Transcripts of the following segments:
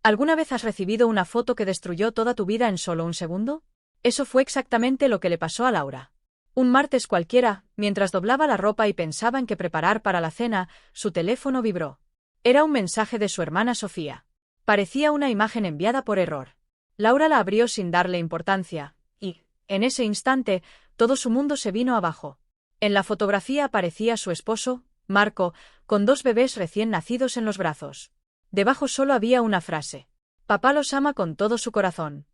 ¿Alguna vez has recibido una foto que destruyó toda tu vida en solo un segundo? Eso fue exactamente lo que le pasó a Laura. Un martes cualquiera, mientras doblaba la ropa y pensaba en qué preparar para la cena, su teléfono vibró. Era un mensaje de su hermana Sofía. Parecía una imagen enviada por error. Laura la abrió sin darle importancia, y, en ese instante, todo su mundo se vino abajo. En la fotografía aparecía su esposo, Marco, con 2 bebés recién nacidos en los brazos. Debajo solo había una frase: «Papá los ama con todo su corazón».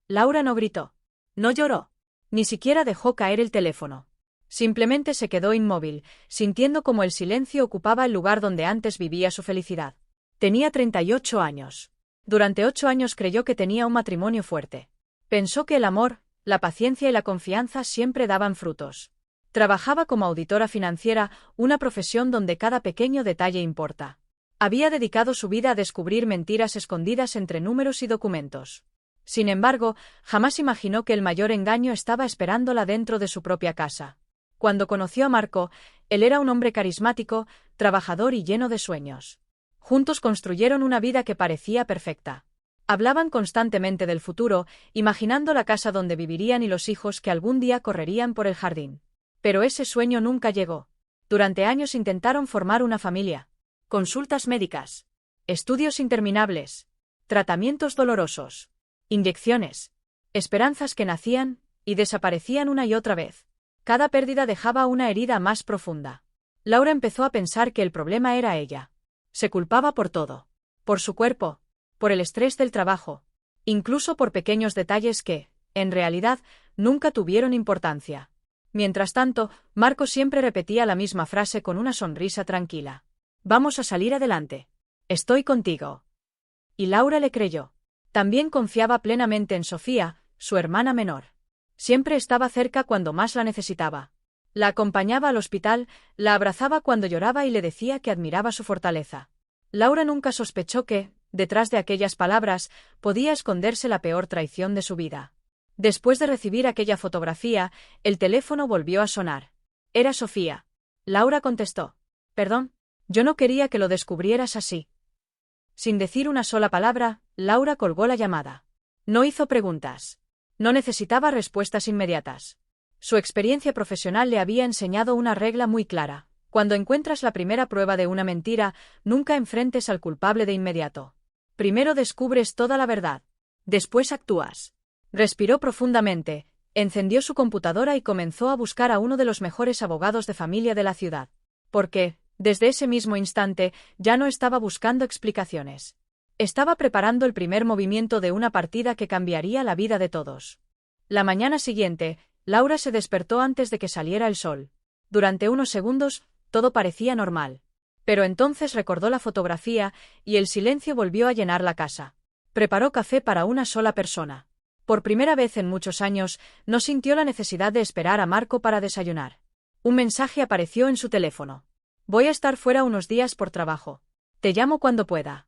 Laura no gritó. No lloró. Ni siquiera dejó caer el teléfono. Simplemente se quedó inmóvil, sintiendo como el silencio ocupaba el lugar donde antes vivía su felicidad. Tenía 38 años. Durante 8 años creyó que tenía un matrimonio fuerte. Pensó que el amor, la paciencia y la confianza siempre daban frutos. Trabajaba como auditora financiera, una profesión donde cada pequeño detalle importa. Había dedicado su vida a descubrir mentiras escondidas entre números y documentos. Sin embargo, jamás imaginó que el mayor engaño estaba esperándola dentro de su propia casa. Cuando conoció a Marco, él era un hombre carismático, trabajador y lleno de sueños. Juntos construyeron una vida que parecía perfecta. Hablaban constantemente del futuro, imaginando la casa donde vivirían y los hijos que algún día correrían por el jardín. Pero ese sueño nunca llegó. Durante años intentaron formar una familia. Consultas médicas, estudios interminables, tratamientos dolorosos, inyecciones, esperanzas que nacían y desaparecían una y otra vez. Cada pérdida dejaba una herida más profunda. Laura empezó a pensar que el problema era ella. Se culpaba por todo. Por su cuerpo, por el estrés del trabajo, incluso por pequeños detalles que, en realidad, nunca tuvieron importancia. Mientras tanto, Marco siempre repetía la misma frase con una sonrisa tranquila. «Vamos a salir adelante. Estoy contigo». Y Laura le creyó. También confiaba plenamente en Sofía, su hermana menor. Siempre estaba cerca cuando más la necesitaba. La acompañaba al hospital, la abrazaba cuando lloraba y le decía que admiraba su fortaleza. Laura nunca sospechó que, detrás de aquellas palabras, podía esconderse la peor traición de su vida. Después de recibir aquella fotografía, el teléfono volvió a sonar. Era Sofía. Laura contestó. «Perdón, yo no quería que lo descubrieras así». Sin decir una sola palabra, Laura colgó la llamada. No hizo preguntas. No necesitaba respuestas inmediatas. Su experiencia profesional le había enseñado una regla muy clara. Cuando encuentras la primera prueba de una mentira, nunca enfrentes al culpable de inmediato. Primero descubres toda la verdad. Después actúas. Respiró profundamente, encendió su computadora y comenzó a buscar a uno de los mejores abogados de familia de la ciudad. Porque, desde ese mismo instante, ya no estaba buscando explicaciones. Estaba preparando el primer movimiento de una partida que cambiaría la vida de todos. La mañana siguiente, Laura se despertó antes de que saliera el sol. Durante unos segundos, todo parecía normal. Pero entonces recordó la fotografía y el silencio volvió a llenar la casa. Preparó café para una sola persona. Por primera vez en muchos años, no sintió la necesidad de esperar a Marco para desayunar. Un mensaje apareció en su teléfono. «Voy a estar fuera unos días por trabajo. Te llamo cuando pueda».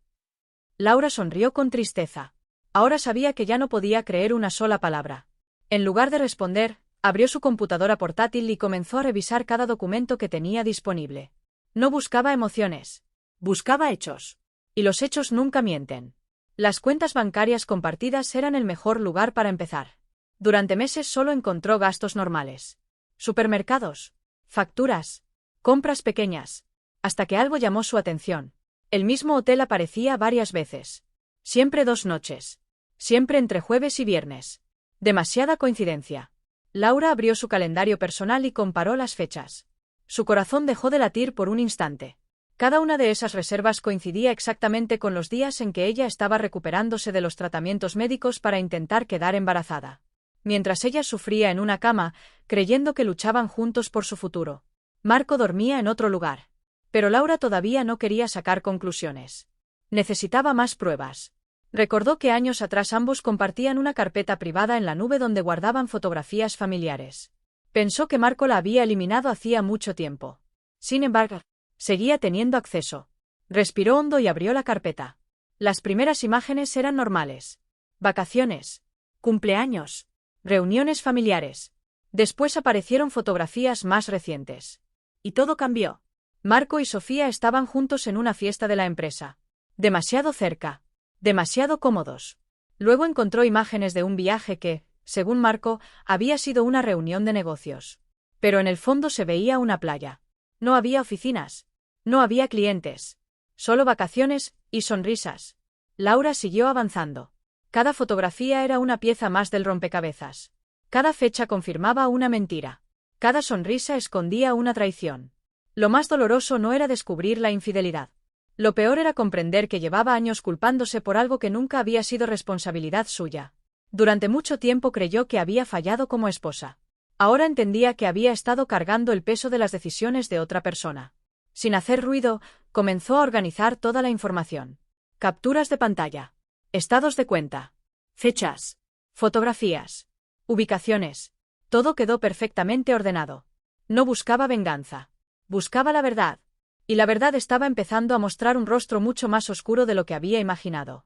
Laura sonrió con tristeza. Ahora sabía que ya no podía creer una sola palabra. En lugar de responder, abrió su computadora portátil y comenzó a revisar cada documento que tenía disponible. No buscaba emociones. Buscaba hechos. Y los hechos nunca mienten. Las cuentas bancarias compartidas eran el mejor lugar para empezar. Durante meses solo encontró gastos normales. Supermercados, facturas, compras pequeñas, hasta que algo llamó su atención. El mismo hotel aparecía varias veces. Siempre 2 noches. Siempre entre jueves y viernes. Demasiada coincidencia. Laura abrió su calendario personal y comparó las fechas. Su corazón dejó de latir por un instante. Cada una de esas reservas coincidía exactamente con los días en que ella estaba recuperándose de los tratamientos médicos para intentar quedar embarazada. Mientras ella sufría en una cama, creyendo que luchaban juntos por su futuro. Marco dormía en otro lugar. Pero Laura todavía no quería sacar conclusiones. Necesitaba más pruebas. Recordó que años atrás ambos compartían una carpeta privada en la nube donde guardaban fotografías familiares. Pensó que Marco la había eliminado hacía mucho tiempo. Sin embargo, seguía teniendo acceso. Respiró hondo y abrió la carpeta. Las primeras imágenes eran normales. Vacaciones, cumpleaños, reuniones familiares. Después aparecieron fotografías más recientes. Y todo cambió. Marco y Sofía estaban juntos en una fiesta de la empresa. Demasiado cerca. Demasiado cómodos. Luego encontró imágenes de un viaje que, según Marco, había sido una reunión de negocios. Pero en el fondo se veía una playa. No había oficinas. No había clientes. Solo vacaciones y sonrisas. Laura siguió avanzando. Cada fotografía era una pieza más del rompecabezas. Cada fecha confirmaba una mentira. Cada sonrisa escondía una traición. Lo más doloroso no era descubrir la infidelidad. Lo peor era comprender que llevaba años culpándose por algo que nunca había sido responsabilidad suya. Durante mucho tiempo creyó que había fallado como esposa. Ahora entendía que había estado cargando el peso de las decisiones de otra persona. Sin hacer ruido, comenzó a organizar toda la información. Capturas de pantalla. Estados de cuenta. Fechas. Fotografías. Ubicaciones. Todo quedó perfectamente ordenado. No buscaba venganza. Buscaba la verdad. Y la verdad estaba empezando a mostrar un rostro mucho más oscuro de lo que había imaginado.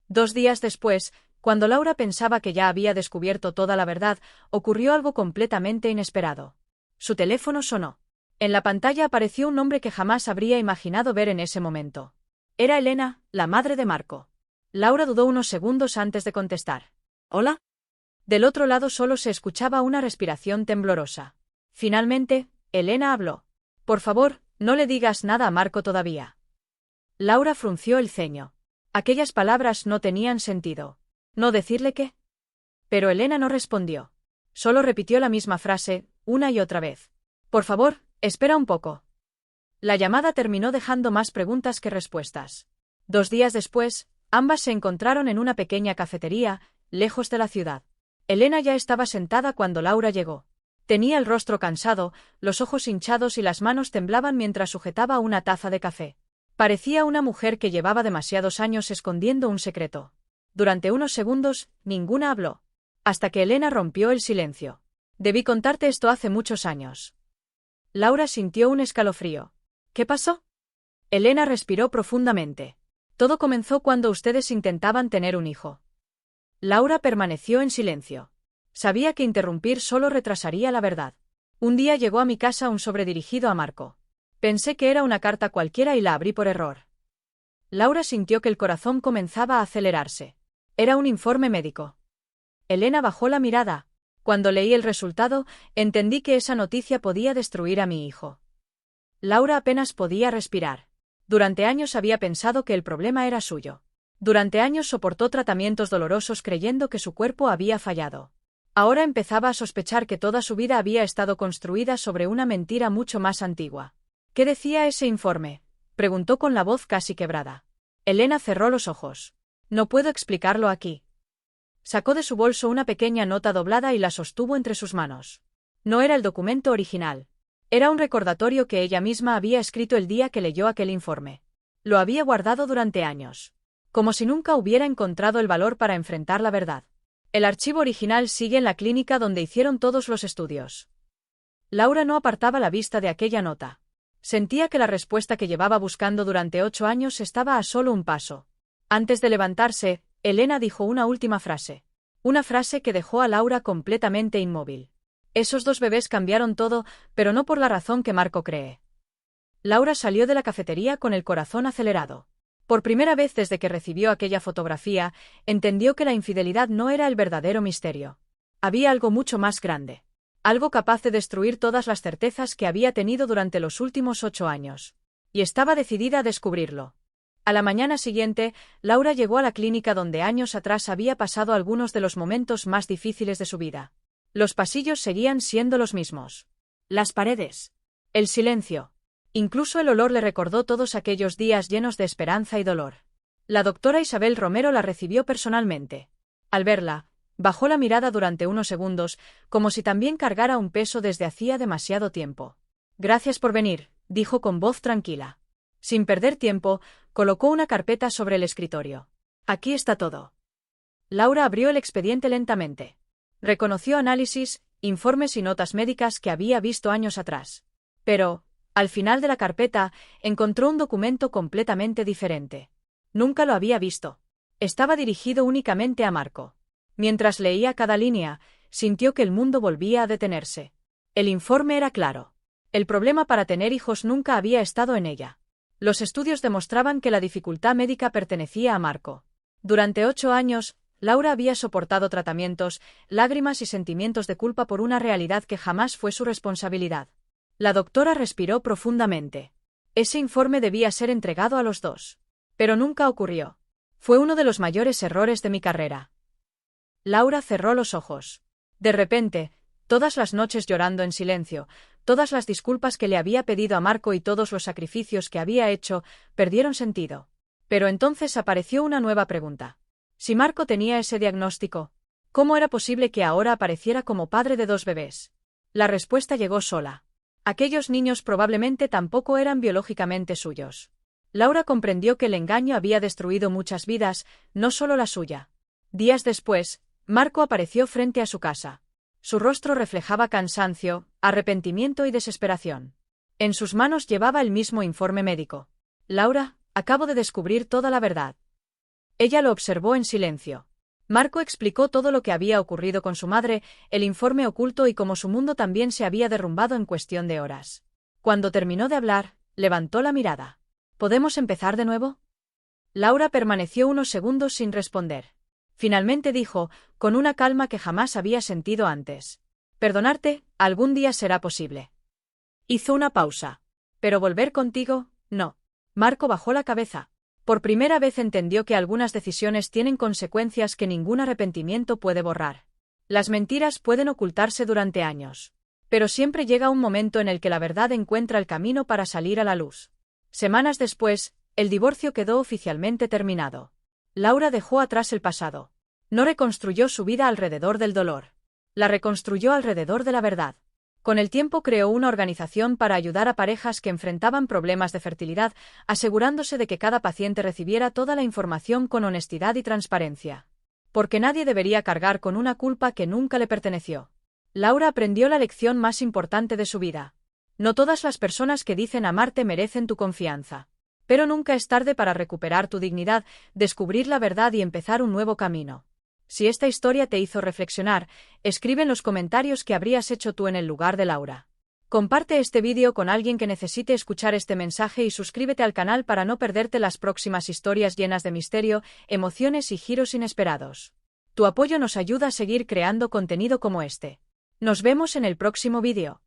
2 días después, cuando Laura pensaba que ya había descubierto toda la verdad, ocurrió algo completamente inesperado. Su teléfono sonó. En la pantalla apareció un nombre que jamás habría imaginado ver en ese momento. Era Elena, la madre de Marco. Laura dudó unos segundos antes de contestar. ¿Hola? Del otro lado solo se escuchaba una respiración temblorosa. Finalmente, Elena habló. Por favor, no le digas nada a Marco todavía. Laura frunció el ceño. Aquellas palabras no tenían sentido. ¿No decirle qué? Pero Elena no respondió. Solo repitió la misma frase, una y otra vez. Por favor, espera un poco. La llamada terminó dejando más preguntas que respuestas. 2 días después, ambas se encontraron en una pequeña cafetería, lejos de la ciudad. Elena ya estaba sentada cuando Laura llegó. Tenía el rostro cansado, los ojos hinchados y las manos temblaban mientras sujetaba una taza de café. Parecía una mujer que llevaba demasiados años escondiendo un secreto. Durante unos segundos, ninguna habló. Hasta que Elena rompió el silencio. Debí contarte esto hace muchos años. Laura sintió un escalofrío. ¿Qué pasó? Elena respiró profundamente. Todo comenzó cuando ustedes intentaban tener un hijo. Laura permaneció en silencio. Sabía que interrumpir solo retrasaría la verdad. Un día llegó a mi casa un sobre dirigido a Marco. Pensé que era una carta cualquiera y la abrí por error. Laura sintió que el corazón comenzaba a acelerarse. Era un informe médico. Elena bajó la mirada. Cuando leí el resultado, entendí que esa noticia podía destruir a mi hijo. Laura apenas podía respirar. Durante años había pensado que el problema era suyo. Durante años soportó tratamientos dolorosos creyendo que su cuerpo había fallado. Ahora empezaba a sospechar que toda su vida había estado construida sobre una mentira mucho más antigua. ¿Qué decía ese informe?, preguntó con la voz casi quebrada. Elena cerró los ojos. No puedo explicarlo aquí. Sacó de su bolso una pequeña nota doblada y la sostuvo entre sus manos. No era el documento original. Era un recordatorio que ella misma había escrito el día que leyó aquel informe. Lo había guardado durante años. Como si nunca hubiera encontrado el valor para enfrentar la verdad. El archivo original sigue en la clínica donde hicieron todos los estudios. Laura no apartaba la vista de aquella nota. Sentía que la respuesta que llevaba buscando durante 8 años estaba a solo un paso. Antes de levantarse, Elena dijo una última frase. Una frase que dejó a Laura completamente inmóvil. Esos 2 bebés cambiaron todo, pero no por la razón que Marco cree. Laura salió de la cafetería con el corazón acelerado. Por primera vez desde que recibió aquella fotografía, entendió que la infidelidad no era el verdadero misterio. Había algo mucho más grande. Algo capaz de destruir todas las certezas que había tenido durante los últimos 8 años. Y estaba decidida a descubrirlo. A la mañana siguiente, Laura llegó a la clínica donde años atrás había pasado algunos de los momentos más difíciles de su vida. Los pasillos seguían siendo los mismos. Las paredes. El silencio. Incluso el olor le recordó todos aquellos días llenos de esperanza y dolor. La doctora Isabel Romero la recibió personalmente. Al verla, bajó la mirada durante unos segundos, como si también cargara un peso desde hacía demasiado tiempo. Gracias por venir, dijo con voz tranquila. Sin perder tiempo, colocó una carpeta sobre el escritorio. Aquí está todo. Laura abrió el expediente lentamente. Reconoció análisis, informes y notas médicas que había visto años atrás. Pero, al final de la carpeta, encontró un documento completamente diferente. Nunca lo había visto. Estaba dirigido únicamente a Marco. Mientras leía cada línea, sintió que el mundo volvía a detenerse. El informe era claro. El problema para tener hijos nunca había estado en ella. Los estudios demostraban que la dificultad médica pertenecía a Marco. Durante 8 años, Laura había soportado tratamientos, lágrimas y sentimientos de culpa por una realidad que jamás fue su responsabilidad. La doctora respiró profundamente. Ese informe debía ser entregado a los dos. Pero nunca ocurrió. Fue uno de los mayores errores de mi carrera. Laura cerró los ojos. De repente, todas las noches llorando en silencio, todas las disculpas que le había pedido a Marco y todos los sacrificios que había hecho, perdieron sentido. Pero entonces apareció una nueva pregunta. Si Marco tenía ese diagnóstico, ¿cómo era posible que ahora apareciera como padre de 2 bebés? La respuesta llegó sola. Aquellos niños probablemente tampoco eran biológicamente suyos. Laura comprendió que el engaño había destruido muchas vidas, no solo la suya. Días después, Marco apareció frente a su casa. Su rostro reflejaba cansancio, arrepentimiento y desesperación. En sus manos llevaba el mismo informe médico. Laura, acabo de descubrir toda la verdad. Ella lo observó en silencio. Marco explicó todo lo que había ocurrido con su madre, el informe oculto y cómo su mundo también se había derrumbado en cuestión de horas. Cuando terminó de hablar, levantó la mirada. ¿Podemos empezar de nuevo? Laura permaneció unos segundos sin responder. Finalmente dijo, con una calma que jamás había sentido antes. Perdonarte, algún día será posible. Hizo una pausa. Pero volver contigo, no. Marco bajó la cabeza. Por primera vez entendió que algunas decisiones tienen consecuencias que ningún arrepentimiento puede borrar. Las mentiras pueden ocultarse durante años. Pero siempre llega un momento en el que la verdad encuentra el camino para salir a la luz. Semanas después, el divorcio quedó oficialmente terminado. Laura dejó atrás el pasado. No reconstruyó su vida alrededor del dolor. La reconstruyó alrededor de la verdad. Con el tiempo creó una organización para ayudar a parejas que enfrentaban problemas de fertilidad, asegurándose de que cada paciente recibiera toda la información con honestidad y transparencia. Porque nadie debería cargar con una culpa que nunca le perteneció. Laura aprendió la lección más importante de su vida. No todas las personas que dicen amarte merecen tu confianza. Pero nunca es tarde para recuperar tu dignidad, descubrir la verdad y empezar un nuevo camino. Si esta historia te hizo reflexionar, escribe en los comentarios qué habrías hecho tú en el lugar de Laura. Comparte este vídeo con alguien que necesite escuchar este mensaje y suscríbete al canal para no perderte las próximas historias llenas de misterio, emociones y giros inesperados. Tu apoyo nos ayuda a seguir creando contenido como este. Nos vemos en el próximo vídeo.